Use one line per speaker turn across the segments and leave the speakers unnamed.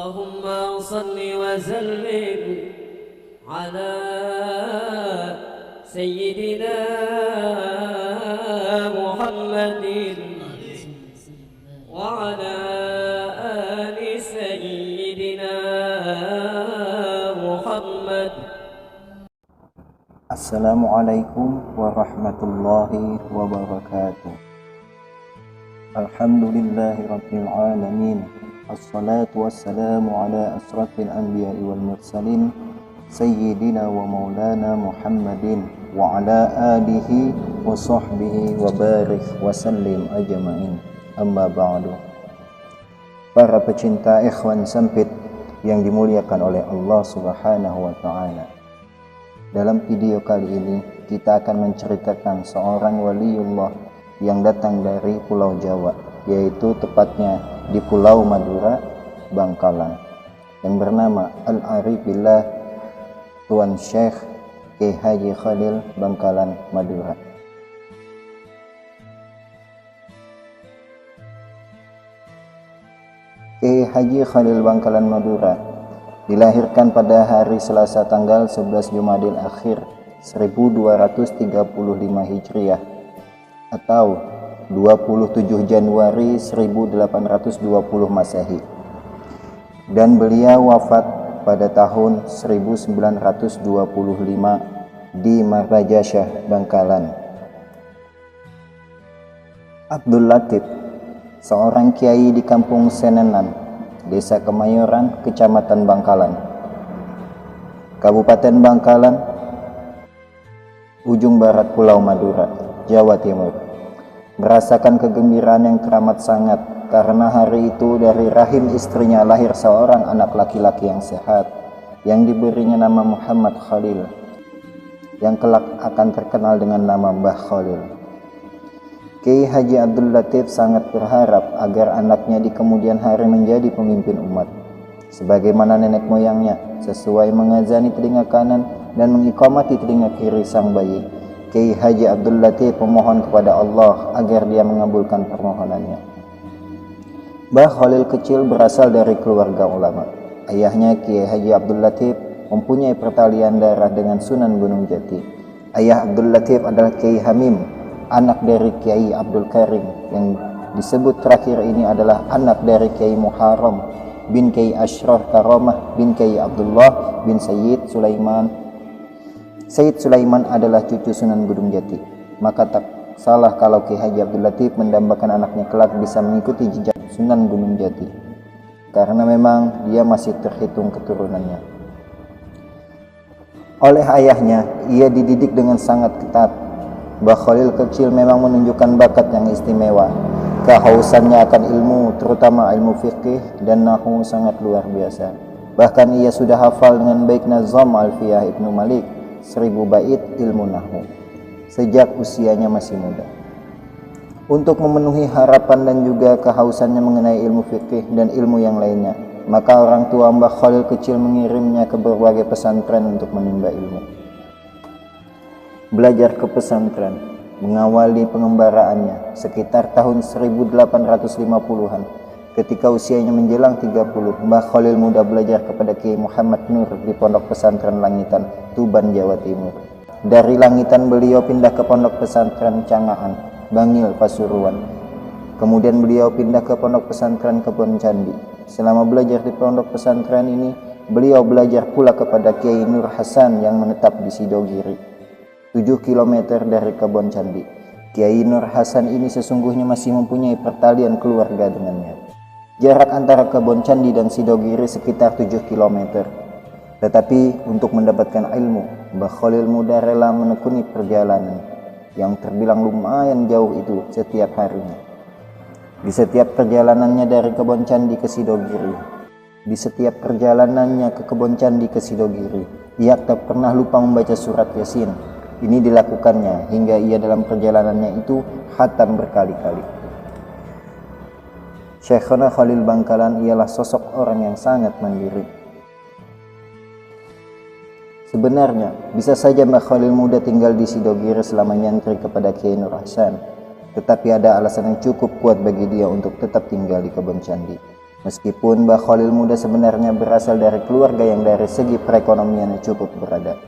اللهم صل وسلم على سيدنا محمد وعلى آل سيدنا محمد.
Assalamualaikum warahmatullahi wabarakatuh. Alhamdulillahi rabbil alamin. Assalatu wassalamu ala asrafil anbiya'i wal mursalin sayyidina wa maulana Muhammadin wa ala alihi wa sahbihi wa barik wa sallim ajma'in. Amma ba'du. Para pecinta ikhwan sempit yang dimuliakan oleh Allah Subhanahu wa taala. Dalam video kali ini kita akan menceritakan seorang waliullah yang datang dari Pulau Jawa, yaitu tepatnya di Pulau Madura, Bangkalan, yang bernama Al-Arifillah Tuan Syekh Kiai Haji Khalil Bangkalan Madura. Kiai Haji Khalil Bangkalan Madura dilahirkan pada hari Selasa tanggal 11 Jumadil Akhir 1235 Hijriah atau 27 Januari 1820 Masehi, dan beliau wafat pada tahun 1925 di Marrajasyah, Bangkalan. Abdul Latif, seorang kiai di Kampung Senenan, Desa Kemayoran, Kecamatan Bangkalan, Kabupaten Bangkalan, ujung barat Pulau Madura, Jawa Timur, merasakan kegembiraan yang teramat sangat karena hari itu dari rahim istrinya lahir seorang anak laki-laki yang sehat yang diberinya nama Muhammad Khalil, yang kelak akan terkenal dengan nama Mbah Khalil. Kiai Haji Abdul Latif sangat berharap agar anaknya di kemudian hari menjadi pemimpin umat sebagaimana nenek moyangnya, sesuai mengazani telinga kanan dan mengiqamati telinga kiri sang bayi. Kiai Haji Abdul Latif memohon kepada Allah agar dia mengabulkan permohonannya. Mbah Khalil kecil berasal dari keluarga ulama. Ayahnya Kiai Haji Abdul Latif mempunyai pertalian darah dengan Sunan Gunung Jati. Ayah Abdul Latif adalah Kiai Hamim, anak dari Kiai Abdul Karim, yang disebut terakhir ini adalah anak dari Kiai Muharram bin Kiai Ashraf Karamah bin Kiai Abdullah bin Sayyid Sulaiman. Sayyid Sulaiman adalah cucu Sunan Gunung Jati. Maka tak salah kalau Kiai Haji Abdul Latif mendambakan anaknya kelak bisa mengikuti jejak Sunan Gunung Jati, karena memang dia masih terhitung keturunannya. Oleh ayahnya, ia dididik dengan sangat ketat. Mbah Khalil kecil memang menunjukkan bakat yang istimewa. Kehausannya akan ilmu, terutama ilmu fikih dan nahwu, sangat luar biasa. Bahkan ia sudah hafal dengan baik nazam Alfiyah Ibnu Malik 1000 bait ilmu nahwu sejak usianya masih muda. Untuk memenuhi harapan dan juga kehausannya mengenai ilmu fikih dan ilmu yang lainnya, maka orang tua Mbah Khalil kecil mengirimnya ke berbagai pesantren untuk menimba ilmu. Belajar ke pesantren mengawali pengembaraannya sekitar tahun 1850-an. Ketika usianya menjelang 30, Mbah Khalil muda belajar kepada Kiai Muhammad Nur di Pondok Pesantren Langitan, Tuban, Jawa Timur. Dari Langitan beliau pindah ke Pondok Pesantren Cangaan, Bangil, Pasuruan. Kemudian beliau pindah ke Pondok Pesantren Kebon Candi. Selama belajar di Pondok Pesantren ini, beliau belajar pula kepada Kiai Nur Hasan yang menetap di Sidogiri, 7 km dari Kebon Candi. Kiai Nur Hasan ini sesungguhnya masih mempunyai pertalian keluarga dengannya. Jarak antara Kebon Candi dan Sidogiri sekitar 7 km. Tetapi untuk mendapatkan ilmu, Mbah Khalil muda rela menekuni perjalanan yang terbilang lumayan jauh itu setiap harinya. Di setiap perjalanannya dari Kebon Candi ke Sidogiri, ia tak pernah lupa membaca surat Yasin. Ini dilakukannya hingga ia dalam perjalanannya itu khatam berkali-kali. Syekhona Khalil Bangkalan ialah sosok orang yang sangat mandiri. Sebenarnya bisa saja Mbah Khalil muda tinggal di Sidogiri selama nyantri kepada Kiai Nur Hasan, tetapi ada alasan yang cukup kuat bagi dia untuk tetap tinggal di Kebon Candi. Meskipun Mbah Khalil muda sebenarnya berasal dari keluarga yang dari segi perekonomiannya cukup beradab.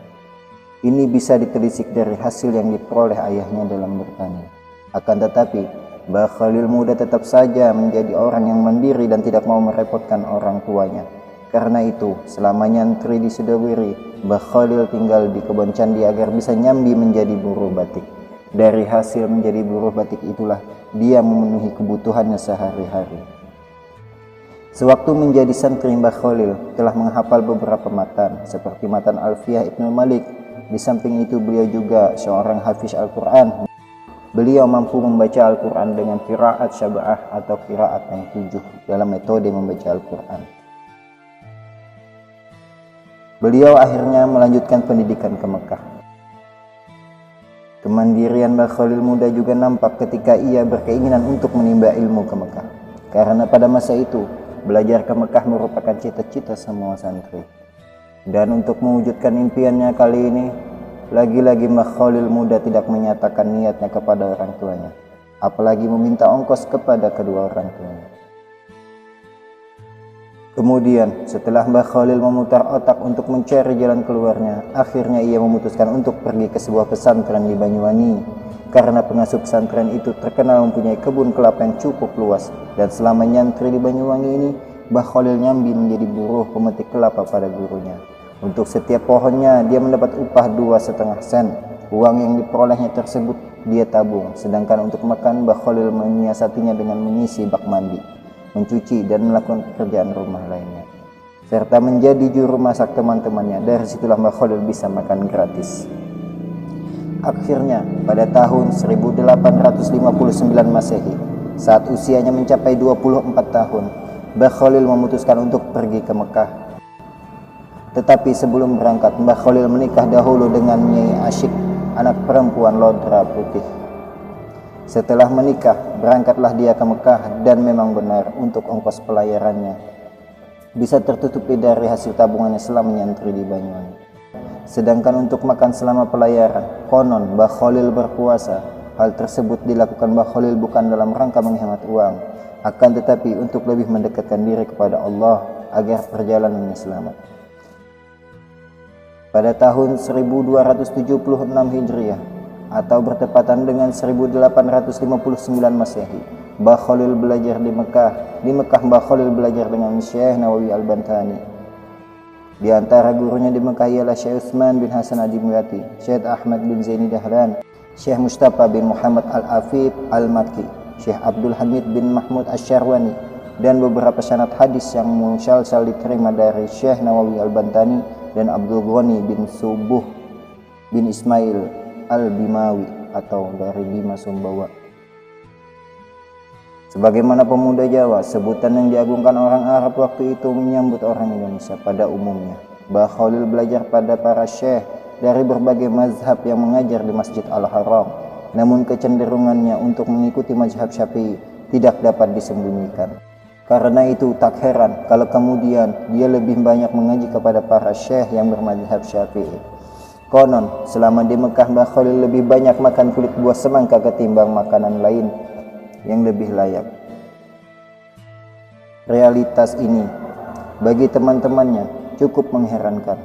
Ini bisa ditelisik dari hasil yang diperoleh ayahnya dalam bertani. Akan tetapi, Mbah Khalil muda tetap saja menjadi orang yang mandiri dan tidak mau merepotkan orang tuanya. Karena itu, selama nyantri di Sidowiri, Mbah Khalil tinggal di kebun candi agar bisa nyambi menjadi buruh batik. Dari hasil menjadi buruh batik itulah dia memenuhi kebutuhannya sehari-hari. Sewaktu menjadi santri, Mbah Khalil telah menghafal beberapa matan seperti matan Alfiyah Ibnu Malik. Di samping itu beliau juga seorang hafiz Al-Quran. Beliau mampu membaca Al-Quran dengan qiraat syaba'ah atau qiraat yang 7 dalam metode membaca Al-Quran. Beliau akhirnya melanjutkan pendidikan ke Mekah. Kemandirian Mbah Khalil muda juga nampak ketika ia berkeinginan untuk menimba ilmu ke Mekah. Karena pada masa itu, belajar ke Mekah merupakan cita-cita semua santri. Dan untuk mewujudkan impiannya kali ini, lagi-lagi Mbah Khalil muda tidak menyatakan niatnya kepada orang tuanya, apalagi meminta ongkos kepada kedua orang tuanya. Kemudian, setelah Mbah Khalil memutar otak untuk mencari jalan keluarnya, akhirnya ia memutuskan untuk pergi ke sebuah pesantren di Banyuwangi. Karena pengasuh pesantren itu terkenal mempunyai kebun kelapa yang cukup luas, dan selama nyantri di Banyuwangi ini, Mbah Khalil nyambi menjadi buruh pemetik kelapa pada gurunya. Untuk setiap pohonnya, dia mendapat upah 2,5 sen. Uang yang diperolehnya tersebut dia tabung, sedangkan untuk makan, Mbah Khalil menyiasatinya dengan mengisi bak mandi, mencuci, dan melakukan pekerjaan rumah lainnya, serta menjadi juru masak teman-temannya. Dari situlah Mbah Khalil bisa makan gratis. Akhirnya, pada tahun 1859 Masehi, saat usianya mencapai 24 tahun, Mbah Khalil memutuskan untuk pergi ke Mekah. Tetapi sebelum berangkat, Mbah Khalil menikah dahulu dengan Nyai Asyik, anak perempuan Lodra Putih. Setelah menikah, berangkatlah dia ke Mekah, dan memang benar untuk ongkos pelayarannya bisa tertutupi dari hasil tabungannya selama menyantri di Banyuwangi. Sedangkan untuk makan selama pelayaran, konon Mbah Khalil berpuasa. Hal tersebut dilakukan Mbah Khalil bukan dalam rangka menghemat uang, akan tetapi untuk lebih mendekatkan diri kepada Allah agar perjalanannya selamat. Pada tahun 1276 Hijriah atau bertepatan dengan 1859 Masehi, Mbah Khalil belajar di Mekah. Di Mekah Mbah Khalil belajar dengan Syekh Nawawi Al-Bantani. Di antara gurunya di Mekah ialah Syekh Utsman bin Hasan Ad-Dimyati, Syekh Ahmad bin Zaini Dahlan, Syekh Mustafa bin Muhammad Al-Afif Al-Makki, Syekh Abdul Hamid bin Mahmud Asy-Syarwani, dan beberapa sanad hadis yang musalsal diterima dari Syekh Nawawi Al-Bantani dan Abdul Ghani bin Subuh bin Ismail Al-Bimawi atau dari Bima Sumbawa. Sebagaimana pemuda Jawa, sebutan yang diagungkan orang Arab waktu itu menyambut orang Indonesia pada umumnya. Mbah Khalil belajar pada para syekh dari berbagai mazhab yang mengajar di Masjid Al-Haram. Namun kecenderungannya untuk mengikuti mazhab Syafi'i tidak dapat disembunyikan. Karena itu tak heran kalau kemudian dia lebih banyak mengaji kepada para syekh yang bermazhab Syafi'i. Konon, selama di Mekah Mbah Khalil lebih banyak makan kulit buah semangka ketimbang makanan lain yang lebih layak. Realitas ini bagi teman-temannya cukup mengherankan.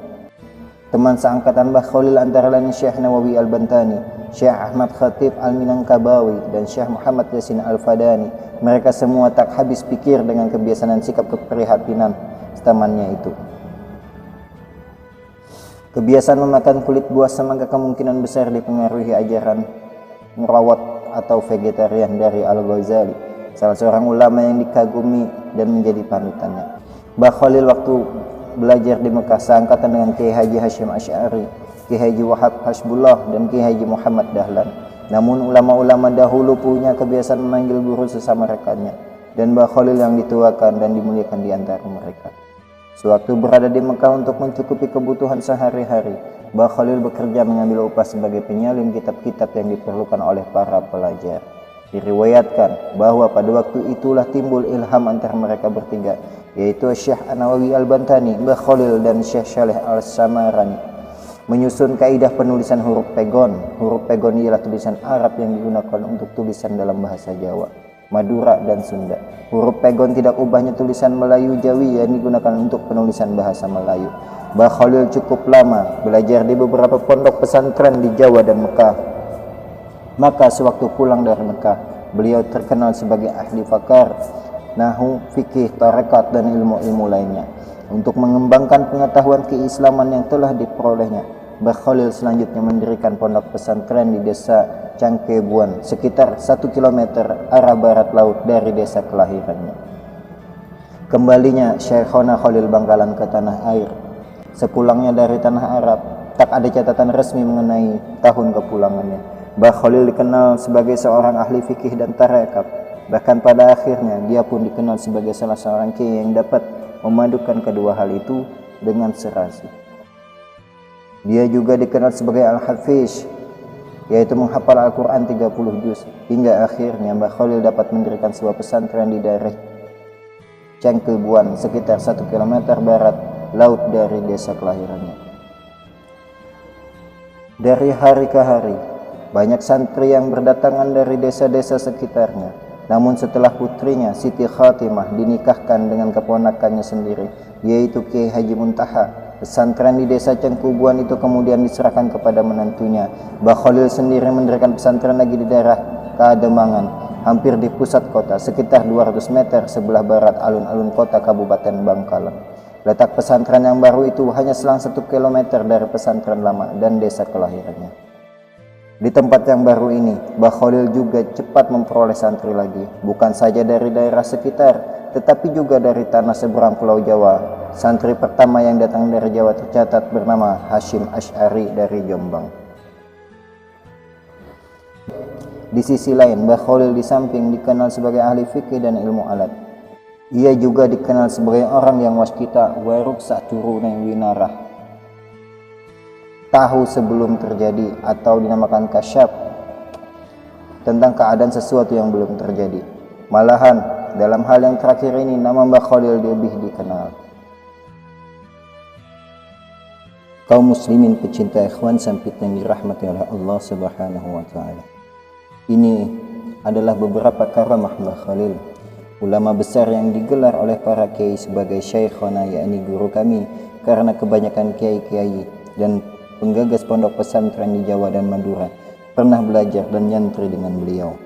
Teman seangkatan Mbah Khalil antara lain Syekh Nawawi Al-Bantani, Syekh Ahmad Khatib Al-Minangkabawi, dan Syekh Muhammad Yasin Al-Fadani. Mereka semua tak habis pikir dengan kebiasaan dan sikap keprihatinan temannya itu. Kebiasaan memakan kulit buah semangka kemungkinan besar dipengaruhi ajaran merawat atau vegetarian dari Al-Ghazali, salah seorang ulama yang dikagumi dan menjadi panutannya. Mbah Khalil waktu belajar di Mekah seangkatan dengan Kiai Haji Hashim Asy'ari, Kiai Haji Wahab Hasbullah, dan Kiai Haji Muhammad Dahlan. Namun ulama-ulama dahulu punya kebiasaan memanggil guru sesama rekannya, dan Mbah Khalil yang dituakan dan dimuliakan di antara mereka. Sewaktu berada di Mekah untuk mencukupi kebutuhan sehari-hari, Mbah Khalil bekerja mengambil upah sebagai penyalin kitab-kitab yang diperlukan oleh para pelajar. Diriwayatkan bahwa pada waktu itulah timbul ilham antara mereka bertiga, yaitu Syekh Nawawi Al-Bantani, Mbah Khalil, dan Syekh Saleh Al-Samarani, menyusun kaidah penulisan huruf pegon. Huruf pegon ialah tulisan Arab yang digunakan untuk tulisan dalam bahasa Jawa. Madura, dan Sunda. Huruf pegon tidak ubahnya tulisan Melayu Jawi yang digunakan untuk penulisan bahasa Melayu. Mbah Khalil cukup lama belajar di beberapa pondok pesantren di Jawa dan Mekah. Maka sewaktu pulang dari Mekah, beliau terkenal sebagai ahli fakar, nahu, fikih, tarekat, dan ilmu-ilmu lainnya. Untuk mengembangkan pengetahuan keislaman yang telah diperolehnya, Mbah Khalil selanjutnya mendirikan pondok pesantren di desa Cangkebuan, sekitar 1 km arah barat laut dari desa kelahirannya. Kembalinya Syekhona Khalil Bangkalan ke tanah air. Sepulangnya dari tanah Arab, tak ada catatan resmi mengenai tahun kepulangannya. Mbah Khalil dikenal sebagai seorang ahli fikih dan tarekat. Bahkan pada akhirnya dia pun dikenal sebagai salah seorang kiai yang dapat memadukan kedua hal itu dengan serasi. Dia juga dikenal sebagai Al-Hafiz, yaitu menghafal Al-Quran 30 juz. Hingga akhirnya Mbah Khalil dapat mendirikan sebuah pesantren di daerah Cangkebuan, sekitar 1 km barat laut dari desa kelahirannya. Dari hari ke hari, banyak santri yang berdatangan dari desa-desa sekitarnya. Namun setelah putrinya Siti Khatimah dinikahkan dengan keponakannya sendiri, yaitu Kiai Haji Muntaha, pesantren di desa Cangkebuan itu kemudian diserahkan kepada menantunya. Mbah Khalil sendiri mendirikan pesantren lagi di daerah Kademangan, hampir di pusat kota, sekitar 200 meter sebelah barat alun-alun kota Kabupaten Bangkalan. Letak pesantren yang baru itu hanya selang 1 km dari pesantren lama dan desa kelahirannya. Di tempat yang baru ini, Mbah Khalil juga cepat memperoleh santri lagi, bukan saja dari daerah sekitar, tetapi juga dari tanah seberang Pulau Jawa. Santri pertama yang datang dari Jawa tercatat bernama Hashim Asy'ari dari Jombang. Di sisi lain, Mbah Khalil di samping dikenal sebagai ahli fikih dan ilmu alat, ia juga dikenal sebagai orang yang waskita waruk saturuneng winarah, tahu sebelum terjadi atau dinamakan kasyaf tentang keadaan sesuatu yang belum terjadi. Malahan dalam hal yang terakhir ini nama Mbah Khalil lebih dikenal. Kaum muslimin pecinta ikhwan sampit yang dirahmati oleh Allah Subhanahu wa taala. Ini adalah beberapa karamah Mbah Khalil, ulama besar yang digelar oleh para kiai sebagai syekhona, yakni guru kami, karena kebanyakan kiai-kiai dan penggagas pondok pesantren di Jawa dan Madura pernah belajar dan nyantri dengan beliau.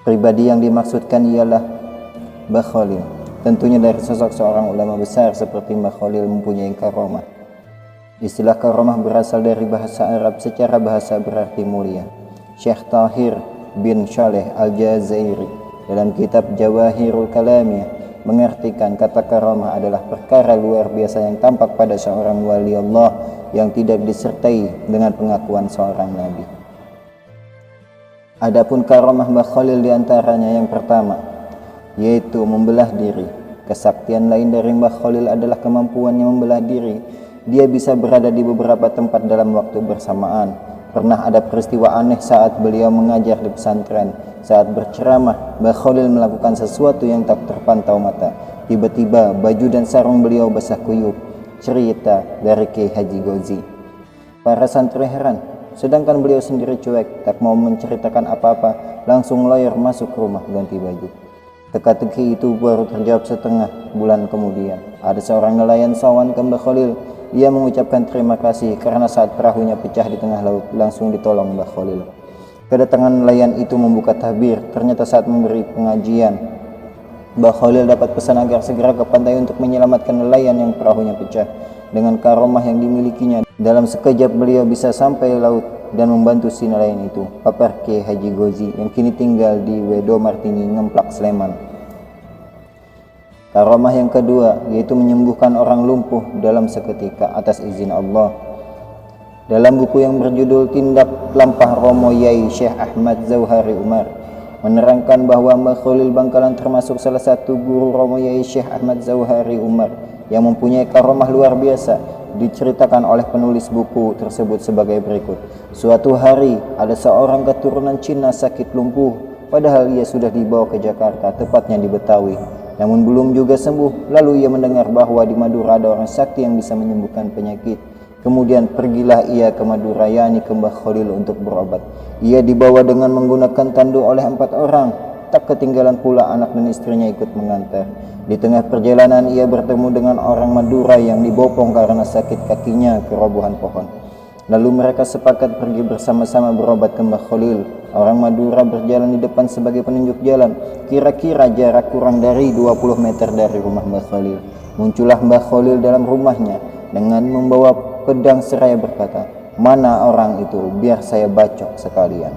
Pribadi yang dimaksudkan ialah Mbah Khalil. Tentunya dari sosok seorang ulama besar seperti Mbah Khalil mempunyai karomah. Istilah karomah berasal dari bahasa Arab, secara bahasa berarti mulia. Syekh Tahir bin Shaleh Al-Jazairi dalam kitab Jawahirul Kalamiyah mengartikan kata karamah adalah perkara luar biasa yang tampak pada seorang wali Allah yang tidak disertai dengan pengakuan seorang nabi. Adapun karamah Mbah Khalil diantaranya yang pertama, yaitu membelah diri. Kesaktian lain dari Mbah Khalil adalah kemampuannya membelah diri. Dia bisa berada di beberapa tempat dalam waktu bersamaan. Pernah ada peristiwa aneh saat beliau mengajar di pesantren. Saat berceramah, Mbah Khalil melakukan sesuatu yang tak terpantau mata. Tiba-tiba baju dan sarung beliau basah kuyup. Cerita dari Kiai Haji Gozi. Para santri heran, sedangkan beliau sendiri cuek, tak mau menceritakan apa-apa, langsung loyor masuk rumah ganti baju. Teka-teki itu baru terjawab setengah bulan kemudian. Ada seorang nelayan sawan ke Mbah Khalil. Ia mengucapkan terima kasih karena saat perahunya pecah di tengah laut langsung ditolong Mbah Khalil. Kedatangan nelayan itu membuka tabir. Ternyata saat memberi pengajian, Mbah Khalil dapat pesan agar segera ke pantai untuk menyelamatkan nelayan yang perahunya pecah. Dengan karomah yang dimilikinya, dalam sekejap beliau bisa sampai laut dan membantu si nelayan itu, papar Kiai Haji Gozi yang kini tinggal di Wedo Martini, Ngemplak, Sleman. Karomah yang kedua yaitu menyembuhkan orang lumpuh dalam seketika atas izin Allah. Dalam buku yang berjudul Tindak Lampah Romo Yai Syekh Ahmad Zauhari Umar menerangkan bahwa Mbah Khalil Bangkalan termasuk salah satu guru Romo Yai Syekh Ahmad Zauhari Umar yang mempunyai karomah luar biasa. Diceritakan oleh penulis buku tersebut sebagai berikut. Suatu hari ada seorang keturunan Cina sakit lumpuh, padahal ia sudah dibawa ke Jakarta, tepatnya di Betawi. Namun belum juga sembuh. Lalu ia mendengar bahwa di Madura ada orang sakti yang bisa menyembuhkan penyakit. Kemudian pergilah ia ke Madura, yakni ke Mbah Khalil, untuk berobat. Ia dibawa dengan menggunakan tandu oleh 4 orang. tak ketinggalan pula anak dan istrinya ikut mengantar. Di tengah perjalanan ia bertemu dengan orang Madura yang dibopong karena sakit kakinya ke robohan pohon. Lalu mereka sepakat pergi bersama-sama berobat ke Mbah Khalil. Orang Madura berjalan di depan sebagai penunjuk jalan. Kira-kira jarak kurang dari 20 meter dari rumah Mbah Khalil. Muncullah Mbah Khalil dalam rumahnya dengan membawa pedang seraya berkata, "Mana orang itu? Biar saya bacok sekalian."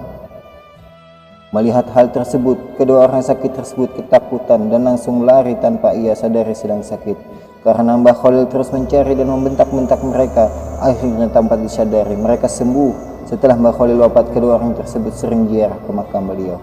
Melihat hal tersebut, kedua orang sakit tersebut ketakutan dan langsung lari tanpa ia sadari sedang sakit. Karena Mbah Khalil terus mencari dan membentak-bentak mereka, akhirnya tanpa disadari mereka sembuh. Setelah Mbah Khalil wafat, kedua orang tersebut sering ziarah ke makam beliau.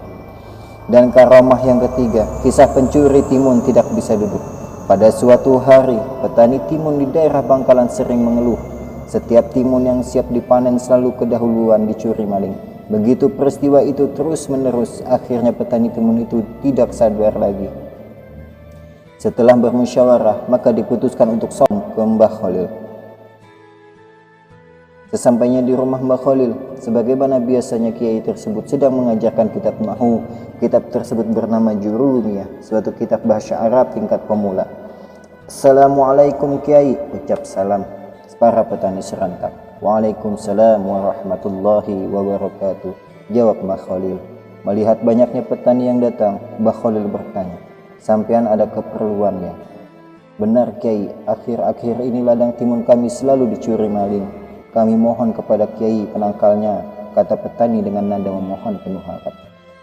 Dan karamah yang ketiga, kisah pencuri timun tidak bisa duduk. Pada suatu hari, petani timun di daerah Bangkalan sering mengeluh. Setiap timun yang siap dipanen selalu kedahuluan dicuri maling. Begitu peristiwa itu terus menerus, akhirnya petani timun itu tidak sadar lagi. Setelah bermusyawarah, maka diputuskan untuk som ke Mbah Khalil. Sesampainya di rumah Mbah Khalil, sebagaimana biasanya kiai tersebut sedang mengajarkan kitab Nahwu. Kitab tersebut bernama Jurumiyah, suatu kitab bahasa Arab tingkat pemula. "Assalamualaikum Kiai," ucap salam para petani serentak. "Waalaikumsalam warahmatullahi wabarakatuh," jawab Mbah Khalil. Melihat banyaknya petani yang datang, Mbah Khalil bertanya, "Sampean ada keperluannya?" "Benar Kiai, akhir-akhir ini ladang timun kami selalu dicuri maling. Kami mohon kepada Kiai penangkalnya," kata petani dengan nada memohon penuh harap.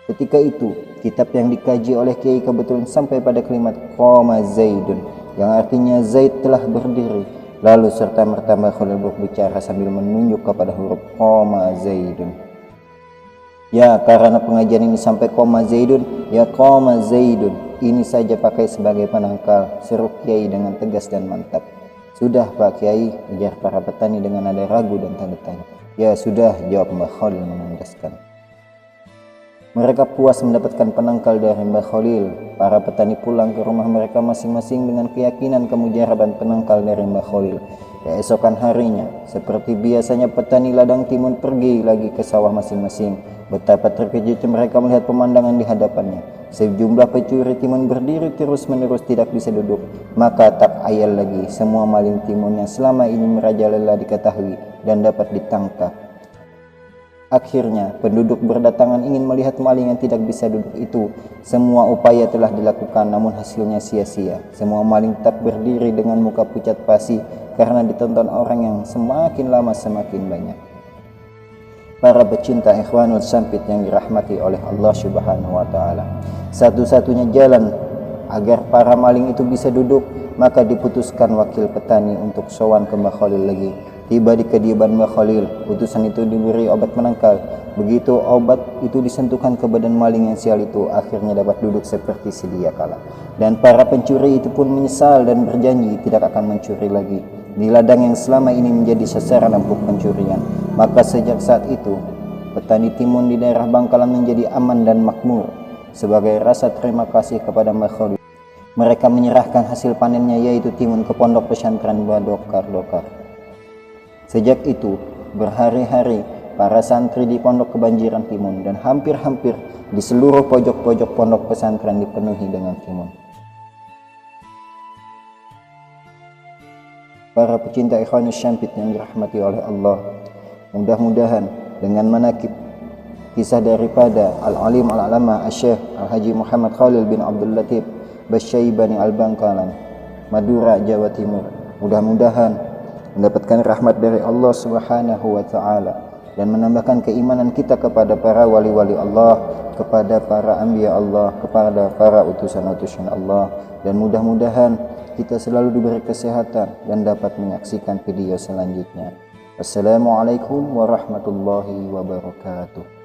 Ketika itu, kitab yang dikaji oleh Kiai kebetulan sampai pada kalimat "Qama Zaidun", yang artinya Zaid telah berdiri. Lalu serta-merta Mbah Khalil berbicara sambil menunjuk kepada huruf Qama Zaidun. "Ya, karena pengajian ini sampai Qama Zaidun, ya Qama Zaidun. Ini saja pakai sebagai penangkal," seru Kiai dengan tegas dan mantap. "Sudah Pak Kiai," ujar para petani dengan nada ragu dan tanda tanya. "Ya sudah," jawab Mbah Khalil menandaskan. Mereka puas mendapatkan penangkal dari Mbah Khalil. Para petani pulang ke rumah mereka masing-masing dengan keyakinan kemujaraban penangkal dari Mbah Khalil. Keesokan harinya, seperti biasanya petani ladang timun pergi lagi ke sawah masing-masing. Betapa terkejutnya mereka melihat pemandangan di hadapannya. Sejumlah pencuri timun berdiri terus-menerus tidak bisa duduk. Maka tak ayal lagi, semua maling timun yang selama ini merajalela diketahui dan dapat ditangkap. Akhirnya, penduduk berdatangan ingin melihat maling yang tidak bisa duduk itu. Semua upaya telah dilakukan, namun hasilnya sia-sia. Semua maling tetap berdiri dengan muka pucat pasi karena ditonton orang yang semakin lama semakin banyak. Para pecinta Ikhwanul Sampit yang dirahmati oleh Allah Subhanahu wa Ta'ala, satu-satunya jalan agar para maling itu bisa duduk, maka diputuskan wakil petani untuk sowan ke Mbah Khalil lagi. Tiba di kediaman Mbah Khalil, utusan itu diberi obat menangkal. Begitu obat itu disentuhkan ke badan maling yang sial itu, akhirnya dapat duduk seperti sedia kala. Dan para pencuri itu pun menyesal dan berjanji tidak akan mencuri lagi di ladang yang selama ini menjadi sasaran empuk pencurian. Maka sejak saat itu, petani timun di daerah Bangkalan menjadi aman dan makmur. Sebagai rasa terima kasih kepada Mbah Khalil, mereka menyerahkan hasil panennya yaitu timun ke pondok pesantren Badokar-Dokar. Sejak itu, berhari-hari para santri di pondok kebanjiran timun dan hampir-hampir di seluruh pojok-pojok pondok pesantren dipenuhi dengan timun. Para pecinta Ikhwanus Sampit yang dirahmati oleh Allah, mudah-mudahan dengan manakib kisah daripada Al-Alim Al-Alama Asy-Syaikh Al-Haji Muhammad Khalil bin Abdul Latif Basyaibani Al-Bangkalan, Madura, Jawa Timur, mudah-mudahan mendapatkan rahmat dari Allah Subhanahu wa Ta'ala dan menambahkan keimanan kita kepada para wali-wali Allah, kepada para anbiya Allah, kepada para utusan-utusan Allah, dan mudah-mudahan kita selalu diberi kesehatan dan dapat menyaksikan video selanjutnya. Assalamualaikum warahmatullahi wabarakatuh.